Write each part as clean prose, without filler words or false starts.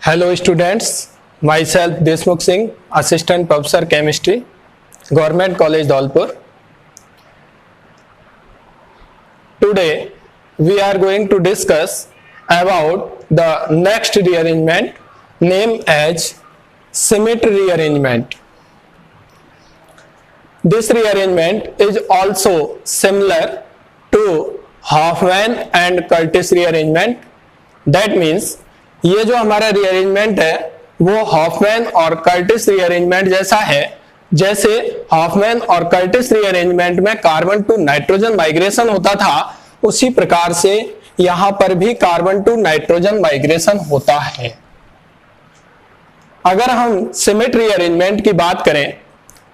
Hello students, myself Deshmukh Singh, Assistant Professor Chemistry, Government College Dholpur. Today we are going to discuss about the next rearrangement named as symmetry rearrangement. This rearrangement is also similar to Hoffman and Curtis rearrangement. That means ये जो हमारा rearrangement है वो Hoffmann और Curtis rearrangement जैसा है। जैसे Hoffmann और कर्टिस रीअरेंजमेंट में कार्बन टू नाइट्रोजन माइग्रेशन होता था, उसी प्रकार से यहां पर भी कार्बन टू नाइट्रोजन माइग्रेशन होता है। अगर हम सिमेट्री अरेंजमेंट की बात करें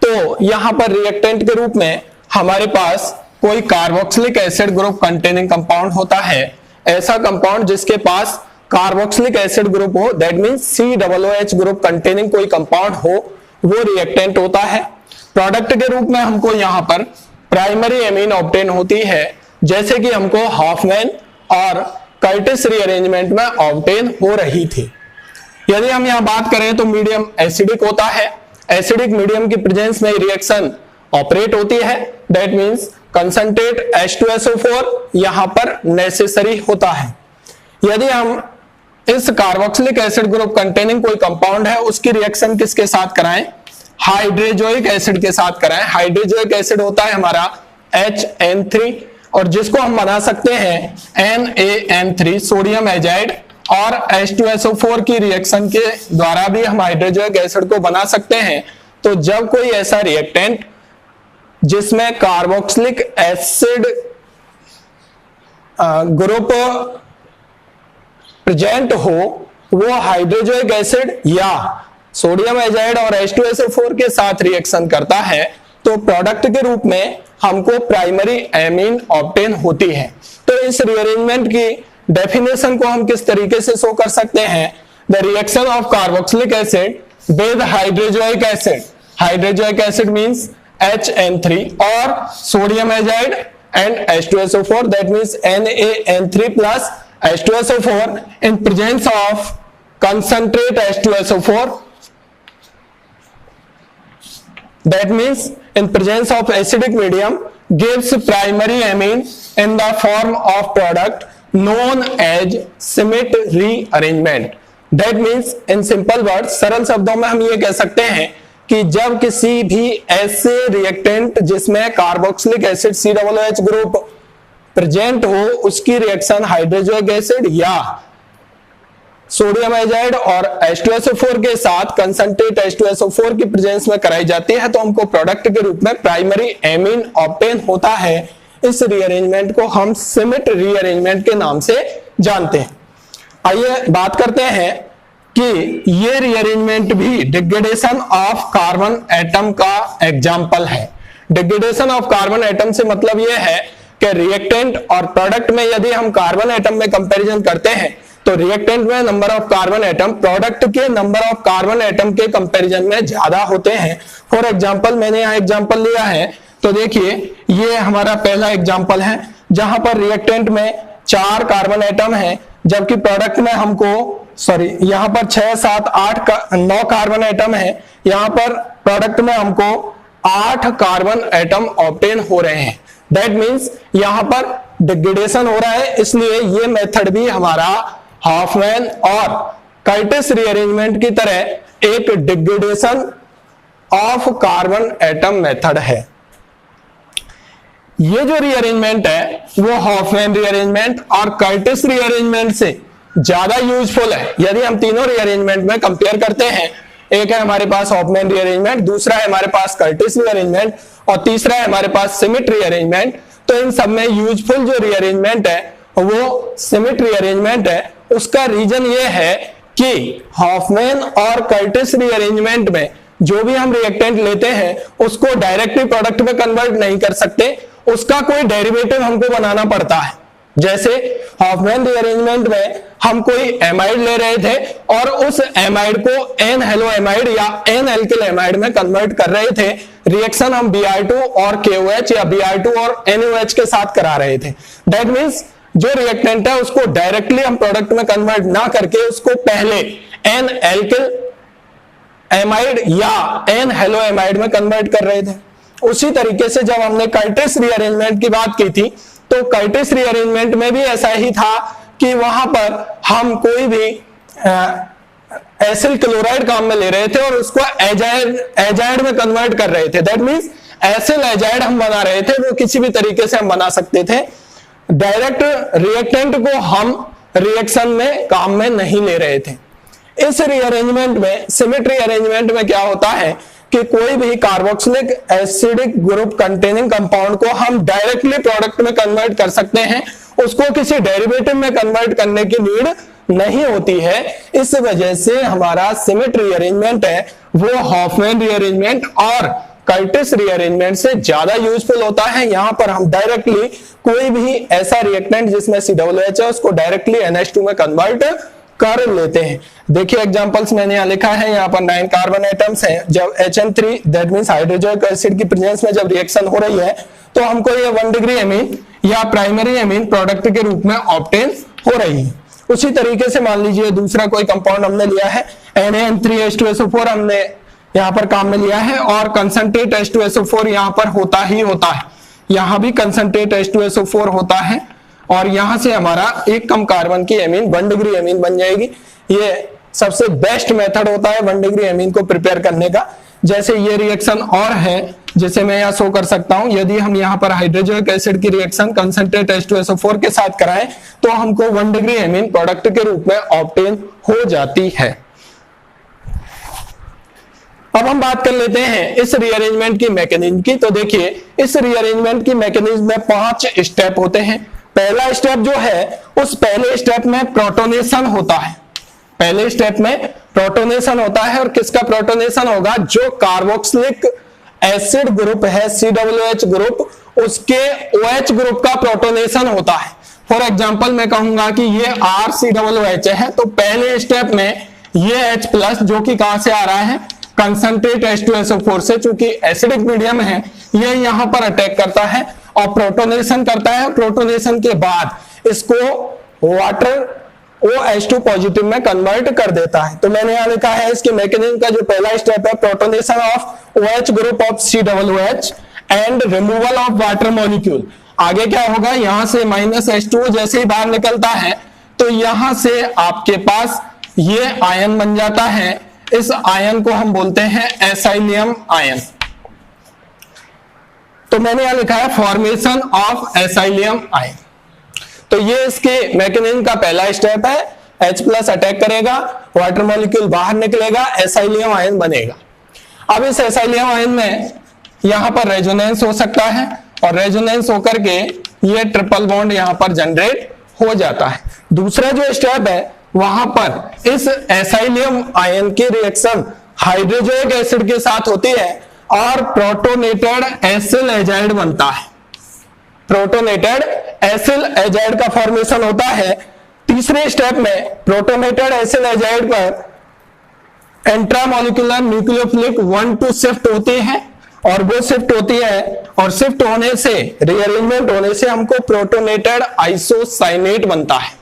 तो यहां पर रिएक्टेंट के रूप में हमारे पास कोई carboxylic acid group containing compound होता है। ऐसा कंपाउंड जिसके पास कार्बोक्सिलिक एसिड ग्रुप हो, that means COOH group containing कोई कंपाउंड हो, वो रिएक्टेंट होता है। प्रोडक्ट के रूप में हमको यहाँ पर प्राइमरी एमीन ऑब्टेन होती है, जैसे कि हमको हॉफमैन और कर्टिस रीअरेंजमेंट में ऑब्टेन हो रही थी। यदि हम यहाँ बात करें तो मीडियम एसिडिक होता है। एसिडिक मीडियम की प्रेजेंस में रिएक्शन ऑपरेट होती है, दैट मींस कंसंट्रेट H2SO4 यहाँ पर नेसेसरी होता है। यदि हम इस कार्बोक्सिलिक एसिड ग्रुप कंटेनिंग कोई कंपाउंड है उसकी रिएक्शन किसके साथ कराएं? हाइड्रोजोइक एसिड के साथ कराएं। हाइड्रोजोइक एसिड होता है हमारा HN3 और जिसको हम बना सकते हैं NaN3 सोडियम एजाइड, और H2SO4 की रिएक्शन के द्वारा भी हम हाइड्रोजोइक एसिड को बना सकते हैं। तो जब कोई ऐसा रिएक्टेंट जिसमें कार्बोक्सिलिक एसिड ग्रुप प्रेजेंट हो, वो हाइड्रोजोइक एसिड या सोडियम एजाइड और H2SO4 के साथ रिएक्शन करता है, तो प्रोडक्ट के रूप में हमको प्राइमरी एमीन ऑब्टेन होती है। तो इस रीअरेंजमेंट की डेफिनेशन को हम किस तरीके से शो कर सकते हैं? The reaction of carboxylic acid with hydrazoic acid. Hydrazoic acid means HN3 और sodium azide and H2SO4, that means NaN3 plus H2SO4 in presence of concentrate H2SO4, that means in presence of acidic medium gives primary amine in the form of product known as symmetry rearrangement. That means in simple words, सरल शब्दों में हम ये कह सकते हैं कि जब किसी भी ऐसे रिएक्टेंट जिसमें carboxylic acid COOH group present हो, उसकी रिएक्शन हाइड्रोजोइक एसिड या सोडियम एजाइड और H2SO4 के साथ कंसंट्रेट H2SO4 की प्रेजेंस में कराई जाती है, तो हमको प्रोडक्ट के रूप में प्राइमरी एमीन ऑब्टेन होता है। इस रीअरेंजमेंट को हम सिमेट्री रीअरेंजमेंट के नाम से जानते हैं। आइए बात करते हैं कि ये रीअरेंजमेंट भी डिग्रेडेशन ऑफ कार्बन एटम का एग्जाम्पल है। डिग्रेडेशन ऑफ कार्बन एटम से मतलब यह है कि रिएक्टेंट और प्रोडक्ट में यदि हम कार्बन एटम में कंपैरिजन करते हैं तो रिएक्टेंट में number of carbon atom product के नंबर ऑफ कार्बन एटम के कंपैरिजन में ज्यादा होते हैं। फॉर एग्जांपल मैंने यहाँ एग्जांपल लिया है, तो देखिए ये हमारा पहला एग्जांपल है जहां पर रिएक्टेंट में 4 कार्बन एटम है, जबकि प्रोडक्ट में हमको यहाँ पर 6, 7, 8 9 कार्बन एटम है। यहाँ पर प्रोडक्ट में हमको 8 कार्बन एटम ऑब्टेन हो रहे हैं। दैट मीन्स यहां पर डिग्रेडेशन हो रहा है, इसलिए ये मेथड भी हमारा हॉफमैन और कर्टिस रीअरेंजमेंट की तरह एक degradation of carbon atom method है। ये जो रीअरेंजमेंट है वो हॉफमैन रीअरेंजमेंट और कर्टिस रीअरेंजमेंट से ज्यादा यूजफुल है। यदि हम तीनों रीअरेंजमेंट में कंपेयर करते हैं, एक है हमारे पास हॉफमैन रीअरेंजमेंट, दूसरा है हमारे पास कर्टिस रीअरेंजमेंट और तीसरा है हमारे पास सिमेट्री रीअरेंजमेंट, तो इन सब में यूजफुल जो रीअरेंजमेंट है वो सिमेट्री रीअरेंजमेंट है। उसका रीजन ये है कि हॉफमैन और कर्टिस रीअरेंजमेंट में जो भी हम रिएक्टेंट लेते हैं उसको डायरेक्टली प्रोडक्ट में कन्वर्ट नहीं कर सकते, उसका कोई डेरिवेटिव हमको बनाना पड़ता है। जैसे हॉफमैन रीअरेंजमेंट में हम कोई एमाइड ले रहे थे और उस एमाइड को एन हेलो एमाइड या एन एल्किल एमाइड में कन्वर्ट कर रहे थे। रिएक्शन हम Br2 और KOH या Br2 और NaOH के साथ करा रहे थे। दैट मींस जो रिएक्टेंट है उसको डायरेक्टली हम प्रोडक्ट में कन्वर्ट ना करके उसको पहले एन एल्किल एमाइड या एन हेलो एमाइड में कन्वर्ट कर रहे थे। उसी तरीके से जब हमने कर्टिस रीअरेंजमेंट की बात की थी तो कर्टिस रीअरेंजमेंट में भी ऐसा ही था कि वहां पर हम कोई भी एसिल क्लोराइड काम में ले रहे थे और उसको एजाइड में कन्वर्ट कर रहे थे। दैट मींस एसिल एजाइड हम बना रहे थे, वो किसी भी तरीके से हम बना सकते थे। डायरेक्ट रिएक्टेंट को हम रिएक्शन में काम में नहीं ले रहे थे। इस रीअरेंजमेंट में, सिमेट्री अरेंजमेंट में क्या होता है कि कोई भी carboxylic acidic group containing compound को हम डायरेक्टली प्रोडक्ट में कन्वर्ट कर सकते हैं, उसको किसी डेरिवेटिव में कन्वर्ट करने की नीड नहीं होती है। इस वजह से हमारा सिमेट्री अरेंजमेंट है वो हॉफमैन रीअरेंजमेंट और कर्टिस रीअरेंजमेंट से ज्यादा यूजफुल होता है। यहां पर हम डायरेक्टली कोई भी ऐसा रिएक्टेंट जिसमें COOH है उसको डायरेक्टली NH2 में कन्वर्ट कर लेते हैं। देखिए एग्जांपल्स मैंने यहाँ लिखा है, यहाँ पर 9 कार्बन एटम्स हैं। जब HN3 दैट मींस हाइड्रोजोनिक एसिड की प्रेजेंस में जब रिएक्शन हो रही है तो हमको ये 1 डिग्री एमीन या प्राइमरी एमीन प्रोडक्ट के रूप में ऑब्टेन हो रही है। उसी तरीके से मान लीजिए दूसरा कोई कंपाउंड हमने लिया है, Na3H2SO4 हमने यहाँ पर काम में लिया है और कंसंट्रेट H2SO4 यहाँ पर होता ही होता है। यहाँ भी कंसंट्रेट H2SO4 होता है और यहां से हमारा एक कम कार्बन की एमीन 1 डिग्री एमीन बन जाएगी। ये सबसे बेस्ट मेथड होता है 1 डिग्री एमीन को प्रिपेयर करने का। जैसे ये रिएक्शन और है, जैसे मैं यहाँ शो कर सकता हूं, यदि हम यहाँ पर हाइड्रोजोनिक एसिड की रिएक्शन कंसंट्रेट H2SO4 के साथ कराएं तो हमको 1 डिग्री एमीन प्रोडक्ट के रूप में ऑब्टेन हो जाती है। अब हम बात कर लेते हैं इस रीअरेंजमेंट की मैकेनिज्म की। तो देखिए इस रीअरेंजमेंट की मैकेनिज्म में 5 स्टेप होते हैं। पहला स्टेप जो है उस पहले स्टेप में प्रोटोनेशन होता है। पहले स्टेप में प्रोटोनेशन होता है और किसका प्रोटोनेशन होगा? जो कार्बोक्सिलिक एसिड ग्रुप है COOH ग्रुप, उसके OH ग्रुप का प्रोटोनेशन होता है। फॉर एग्जांपल मैं कहूंगा कि ये RCOOH है तो पहले स्टेप में ये H+ जो कि कहां से आ रहा है? कंसंट्रेट H2SO4 से, चूंकि एसिडिक मीडियम है ये यहां पर अटैक करता है और प्रोटोनेशन करता है। प्रोटोनेशन के बाद इसको वाटर OH2 पॉजिटिव में कन्वर्ट कर देता है। तो मैंने यहां लिखा है इसके मैकेनिज्म का जो पहला स्टेप है protonation of OH group of COOH and removal of water molecule. आगे क्या होगा? यहां से -H2O जैसे ही बाहर निकलता है तो यहां से आपके पास ये आयन बन जाता है। इस आयन को हम बोलते हैं एसाइलियम आयन। तो मैंने यहां लिखा है फॉर्मेशन ऑफ एसाइलियम आयन। तो ये इसके मैकेनिज्म का पहला स्टेप है। H+ अटैक करेगा, वाटर मॉलिक्यूल बाहर निकलेगा, एसाइलियम आयन बनेगा। अब इस एसाइलियम आयन में यहां पर रेजोनेंस हो सकता है और रेजोनेंस होकर के ये ट्रिपल बॉन्ड यहां पर जनरेट हो जाता है। दूसरा जो स्टेप है वहां पर इस एसाइलियम आयन की रिएक्शन हाइड्रोजोनिक एसिड के साथ होती है और प्रोटोनेटेड एसिल एजाइड बनता है। प्रोटोनेटेड एसिल एजाइड का फॉर्मेशन होता है। तीसरे स्टेप में प्रोटोनेटेड एसिल एजाइड पर इंट्रामोलिकुलर न्यूक्लियोफिलिक 1-2 शिफ्ट होती है और वो शिफ्ट होती है और शिफ्ट होने से, रीअरेंजमेंट होने से हमको प्रोटोनेटेड आइसोसाइनेट बनता है।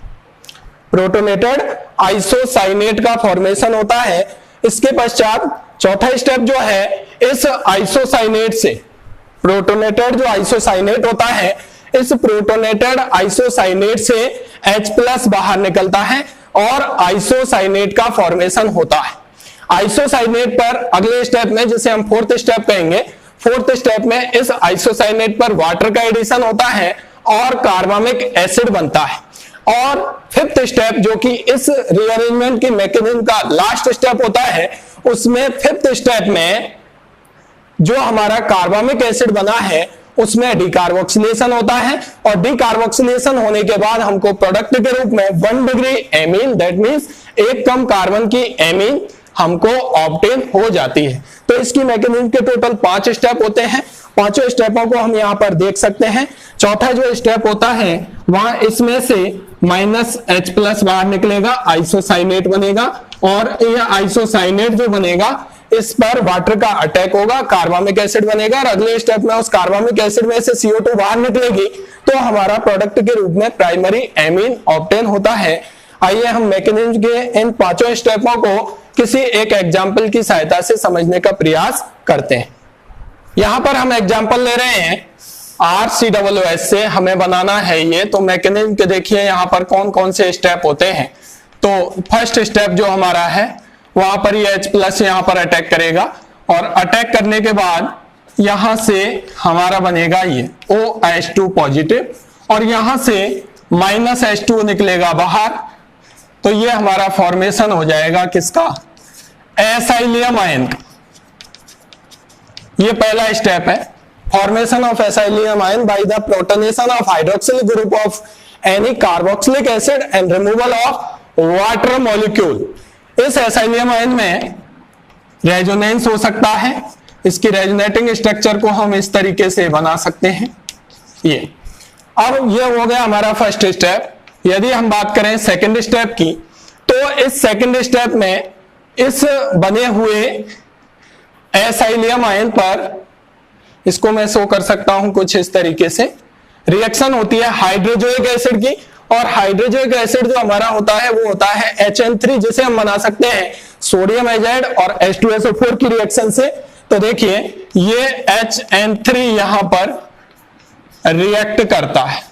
प्रोटोनेटेड आइसोसाइनेट का फॉर्मेशन होता है। इसके पश्चात चौथा स्टेप जो है इस आइसोसाइनेट से, प्रोटोनेटेड जो आइसोसाइनेट होता है, इस प्रोटोनेटेड आइसोसाइनेट से H+ बाहर निकलता है और आइसोसाइनेट का फॉर्मेशन होता है। आइसोसाइनेट पर अगले स्टेप में, जिसे हम 4th स्टेप कहेंगे, 4th स्टेप में इस आइसोसाइनेट पर वाटर का एडिशन होता है और कार्बामिक एसिड बनता है। और 5th स्टेप जो कि इस रीअरेंजमेंट की मैकेनिज्म का लास्ट स्टेप होता है, उसमें 5th स्टेप में जो हमारा कार्बामिक एसिड बना है उसमें डीकार्बोक्सिलेशन होता है और डीकार्बोक्सिलेशन होने के बाद हमको प्रोडक्ट के रूप में 1 डिग्री एमीन, दैट मींस एक कम कार्बन की एमीन हमको ऑब्टेन हो जाती है। तो इसकी मैकेनिज्म के टोटल 5 स्टेप होते हैं। पांचों स्टेपों को हम यहाँ पर देख सकते हैं। चौथा जो स्टेप होता है वहां इसमें से -H+ बाहर निकलेगा, आइसोसाइनेट बनेगा और यह आइसोसाइनेट जो बनेगा इस पर वाटर का अटैक होगा, कार्बामिक एसिड बनेगा और अगले स्टेप में उस कार्बामिक एसिड में से CO2 बाहर निकलेगी तो हमारा प्रोडक्ट के रूप में प्राइमरी एमीन ऑब्टेन होता है। आइए हम मैकेनिज्म के इन पांचों स्टेपों को किसी एक एग्जाम्पल की सहायता से समझने का प्रयास करते हैं। यहां पर हम एग्जाम्पल ले रहे हैं RCOOS से हमें बनाना है ये। तो मैकेनिज्म के देखिए यहां पर कौन कौन से स्टेप होते हैं। तो फर्स्ट स्टेप जो हमारा है वहां पर ये H+ यहां पर अटैक करेगा और अटैक करने के बाद यहां से हमारा बनेगा ये OH2 पॉजिटिव और यहां से -H2 निकलेगा बाहर। तो ये हमारा फॉर्मेशन हो जाएगा किसका, एसाइलियम आयन का। ये पहला स्टेप है, formation of acylium ion by the protonation of hydroxyl group of any carboxylic acid and removal of water molecule. इस एसाइलियम आयन में रेजोनेंस हो सकता है, इसकी रेजोनेटिंग स्ट्रक्चर को हम इस तरीके से बना सकते हैं। ये अब ये हो गया हमारा फर्स्ट स्टेप। यदि हम बात करें सेकंड स्टेप की, तो इस सेकंड स्टेप में इस बने हुए एसाइलियम आयन पर, इसको मैं शो कर सकता हूं कुछ इस तरीके से, रिएक्शन होती है हाइड्रोजोइक एसिड की। और हाइड्रोजोइक एसिड जो हमारा होता है वो होता है HN3, जिसे हम बना सकते हैं सोडियम एजाइड और H2SO4 की रिएक्शन से। तो देखिए ये HN3 यहां पर रिएक्ट करता है,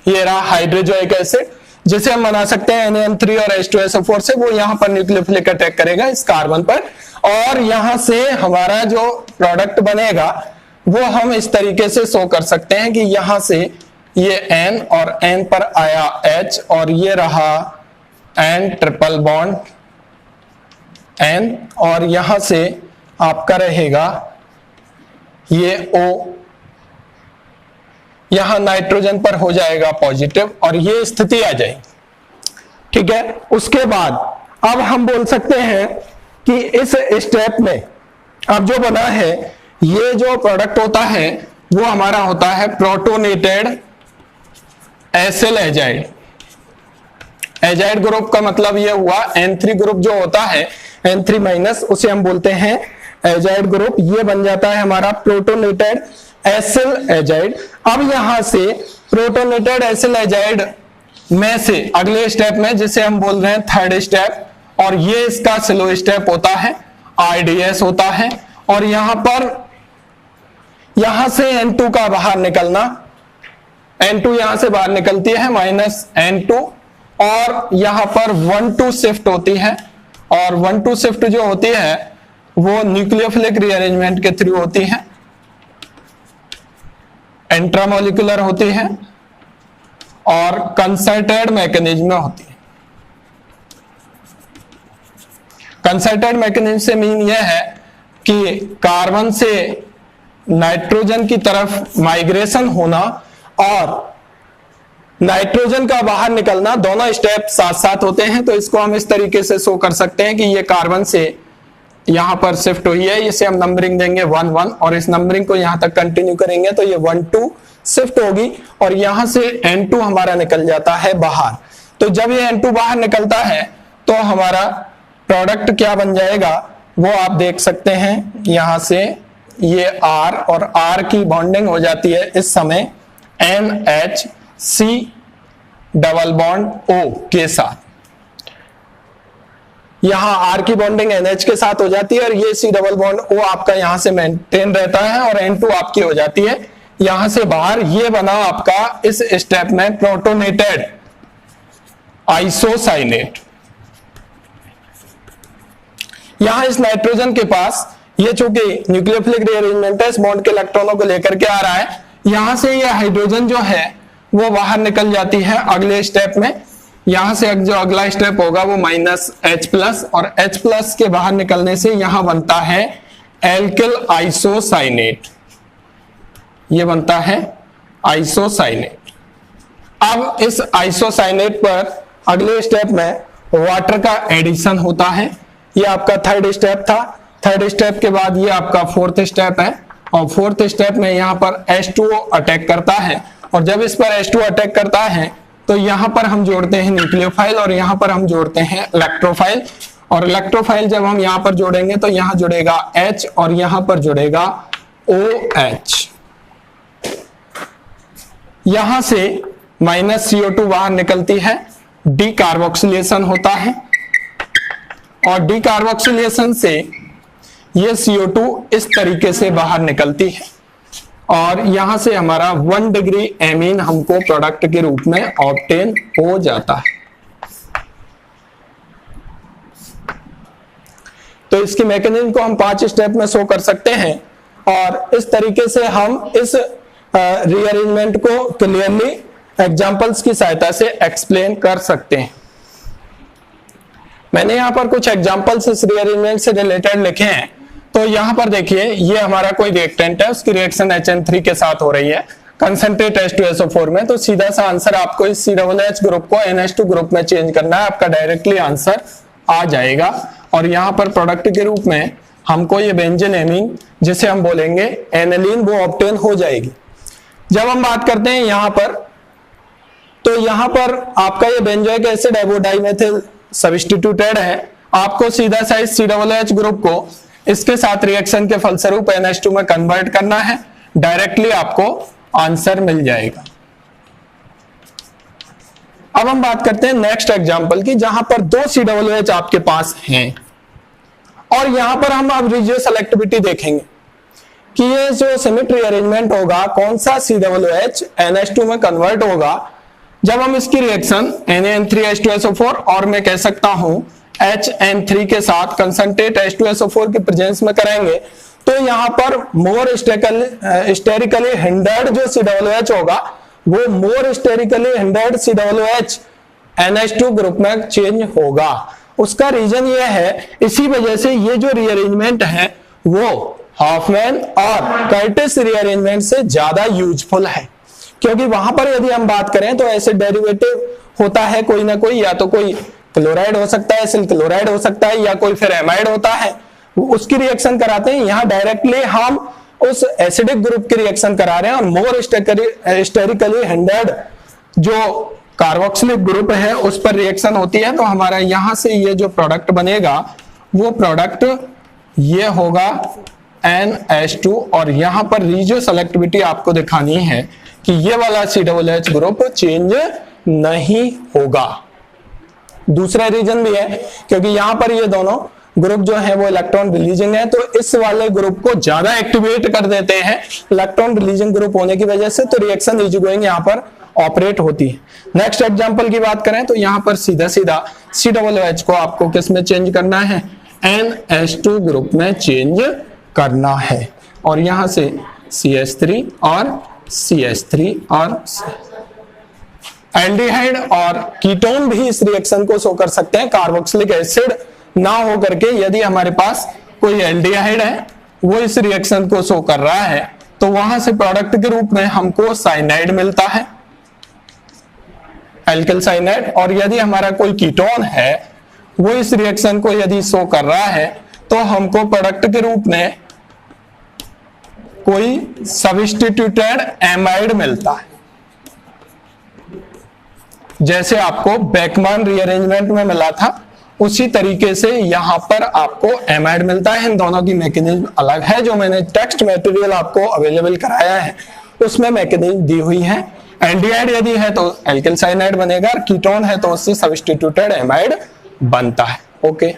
ये रहा हाइड्रोजोइक एसिड जिसे हम बना सकते हैं NaN3 और H2SO4 से। वो यहां पर न्यूक्लियोफिलिक अटैक करेगा इस कार्बन पर और यहां से हमारा जो प्रोडक्ट बनेगा वो हम इस तरीके से शो कर सकते हैं कि यहां से ये N और N पर आया H और ये रहा N ट्रिपल बॉन्ड N और यहां से आपका रहेगा ये O, यहां नाइट्रोजन पर हो जाएगा पॉजिटिव और ये स्थिति आ जाएगी। ठीक है, उसके बाद अब हम बोल सकते हैं कि इस स्टेप में अब जो बना है ये जो प्रोडक्ट होता है वो हमारा होता है protonated acyl azide. Azide group का मतलब ये हुआ N3 ग्रुप जो होता है N3- उसे हम बोलते हैं एजाइड ग्रुप। ये बन जाता है हमारा प्रोटोनेटेड एसिल एजाइड। अब यहां से प्रोटोनेटेड एसिल एजाइड में से अगले स्टेप में जिसे हम बोल रहे हैं थर्ड स्टेप, और ये इसका स्लो स्टेप होता है RDS होता है। और यहां पर यहां से N2 का बाहर निकलना, N2 यहां से बाहर निकलती है -N2 और यहां पर 1-2 शिफ्ट होती है। और 1-2 शिफ्ट जो होती है वो न्यूक्लियोफिलिक रीअरेंजमेंट के थ्रू होती है, इंट्रामोलिकुलर होती है और कंसर्टेड मैकेनिज्म में होती है। कंसर्टेड मैकेनिज्म से मीन यह है कि कार्बन से नाइट्रोजन की तरफ माइग्रेशन होना और नाइट्रोजन का बाहर निकलना, दोनों स्टेप साथ साथ होते हैं। तो इसको हम इस तरीके से शो कर सकते हैं कि ये कार्बन से यहां पर शिफ्ट हुई है, इसे हम नंबरिंग देंगे 1-1 और इस नंबरिंग को यहां तक कंटिन्यू करेंगे तो ये 1-2 शिफ्ट होगी और यहां से N2 हमारा निकल जाता है बाहर। तो जब ये N2 बाहर निकलता है तो हमारा प्रोडक्ट क्या बन जाएगा वो आप देख सकते हैं। यहां से ये R और R की बॉन्डिंग हो जाती है इस समय NHC डबल बॉन्ड O के साथ। यहां R की बॉन्डिंग NH के साथ हो जाती है और ये C डबल बॉन्ड O आपका यहां से मेंटेन रहता है और N2 आपकी हो जाती है यहां से बाहर। ये बना आपका इस स्टेप में प्रोटोनेटेड आइसोसाइनेट। यहां इस नाइट्रोजन के पास ये चूंकि न्यूक्लियोफिलिक रीअरेंजमेंट है, इस बॉन्ड के इलेक्ट्रॉनों को लेकर के आ रहा है, यहां से ये हाइड्रोजन जो है वो बाहर निकल जाती है अगले स्टेप में। यहां से जो अगला स्टेप होगा वो -H+ और H+ के बाहर निकलने से यहां बनता है एल्किल आइसोसाइनेट, ये बनता है आइसोसाइनेट। अब इस आइसोसाइनेट पर अगले स्टेप में वाटर का एडिशन होता है। ये आपका थर्ड स्टेप था। थर्ड स्टेप के बाद ये आपका फोर्थ स्टेप है और फोर्थ स्टेप में यहां पर H2O अटैक करता है और जब इस पर H2O अटैक करता है तो यहां पर हम जोड़ते हैं न्यूक्लियोफाइल और यहां पर हम जोड़ते हैं इलेक्ट्रोफाइल। और इलेक्ट्रोफाइल जब हम यहां पर जोड़ेंगे तो यहां जुड़ेगा H और यहां पर जुड़ेगा OH। यहां से -CO2 बाहर निकलती है डीकार्बोक्सिलेशन होता है और डीकार्बोक्सिलेशन से ये CO2 इस तरीके से बाहर निकलती है और यहां से हमारा 1 डिग्री एमीन हमको प्रोडक्ट के रूप में ऑब्टेन हो जाता है। तो इसकी मैकेनिज्म को हम 5 स्टेप में शो कर सकते हैं और इस तरीके से हम इस रीअरेंजमेंट को क्लियरली एग्जांपल्स की सहायता से एक्सप्लेन कर सकते हैं। मैंने यहां पर कुछ एग्जांपल्स इस रीअरेंजमेंट से रिलेटेड लिखे हैं। तो यहां पर देखिए, ये हमारा कोई रिएक्टेंट है, उसकी रिएक्शन HN3 के साथ हो रही है कंसंट्रेट H2SO4 में। तो सीधा सा आंसर आपको इस COOH ग्रुप को NH2 ग्रुप में चेंज करना है, आपका डायरेक्टली आंसर आ जाएगा। और यहां पर प्रोडक्ट के रूप में हमको ये बेंजीन एमीन, जिसे हम बोलेंगे एनिलीन, वो ऑब्टेन हो जाएगी। जब हम बात करते हैं यहां पर, तो यहां पर आपका ये बेंजोइक एसिड है वो डाइमेथिल सब्स्टिट्यूटेड है। आपको सीधा सा इस COOH ग्रुप को इसके साथ रिएक्शन के फलस्वरूप NH2 में कन्वर्ट करना है, डायरेक्टली आपको आंसर मिल जाएगा। अब हम बात करते हैं नेक्स्ट एग्जांपल की, जहां पर 2 COOH आपके पास हैं और यहां पर हम अब रेशियो सेलेक्टिविटी देखेंगे कि ये जो सिमेट्री अरेंजमेंट होगा, कौन सा COOH NH2 में कन्वर्ट होगा जब हम इसकी रिएक्शन Na3H2SO4 और मैं कह सकता हूं HN3 के साथ कंसंट्रेट H2SO4 की प्रेजेंस में करेंगे। तो यहां पर मोर स्टेरिकली हिंडर्ड जो COOH होगा वो more sterically hindered COOH NH2 group में चेंज होगा। उसका रीजन ये है, इसी वजह से ये जो रीअरेंजमेंट है वो हॉफमैन और कर्टिस रीअरेंजमेंट से ज्यादा यूजफुल है, क्योंकि वहां पर यदि हम बात करें तो एसिड डेरिवेटिव होता है कोई ना कोई, या तो कोई क्लोराइड हो सकता है, एसिल क्लोराइड हो सकता है, या कोई फिर एमाइड होता है, उसकी रिएक्शन कराते हैं। यहाँ डायरेक्टली हम उस एसिडिक ग्रुप की रिएक्शन करा रहे हैं और मोर स्टेरिकली हिंडर्ड जो कार्बोक्सिलिक ग्रुप है उस पर रिएक्शन होती है। तो हमारा यहां से ये जो प्रोडक्ट बनेगा वो प्रोडक्ट ये होगा NH2 और यहां पर रेशियो सेलेक्टिविटी आपको दिखानी है कि ये वाला COOH ग्रुप चेंज नहीं होगा। दूसरा रीजन भी है, क्योंकि यहां पर ये दोनों ग्रुप जो है वो इलेक्ट्रॉन रिलीजिंग है, तो इस वाले ग्रुप को ज्यादा एक्टिवेट कर देते हैं इलेक्ट्रॉन रिलीजिंग ग्रुप होने की वजह से, तो रिएक्शन इजीगोइंग यहां पर ऑपरेट होती है। नेक्स्ट एग्जांपल की बात करें तो यहां पर सीधा सीधा COOH को आपको किस में चेंज करना है, NH2 ग्रुप में चेंज करना है और यहां से CH3 और CH3 और एल्डिहाइड और कीटोन भी इस रिएक्शन को शो कर सकते हैं, कार्बोक्सिलिक एसिड ना हो करके। यदि हमारे पास कोई एल्डिहाइड है वो इस रिएक्शन को शो कर रहा है तो वहां से प्रोडक्ट के रूप में हमको साइनाइड मिलता है, एल्किल साइनाइड। और यदि हमारा कोई कीटोन है वो इस रिएक्शन को यदि शो कर रहा है तो हमको प्रोडक्ट के रूप में कोई सब्स्टिट्यूटेड एमाइड मिलता है, जैसे आपको बेकमैन रीअरेंजमेंट में मिला था उसी तरीके से यहां पर आपको एमाइड मिलता है। इन दोनों की मैकेनिज्म अलग है, जो मैंने टेक्स्ट मटेरियल आपको अवेलेबल कराया है उसमें मैकेनिज्म दी हुई है। एल्डिहाइड यदि है तो एल्किल साइनाइड बनेगा, कीटोन है तो उससे सब्स्टिट्यूटेड एमाइड बनता है। ओके।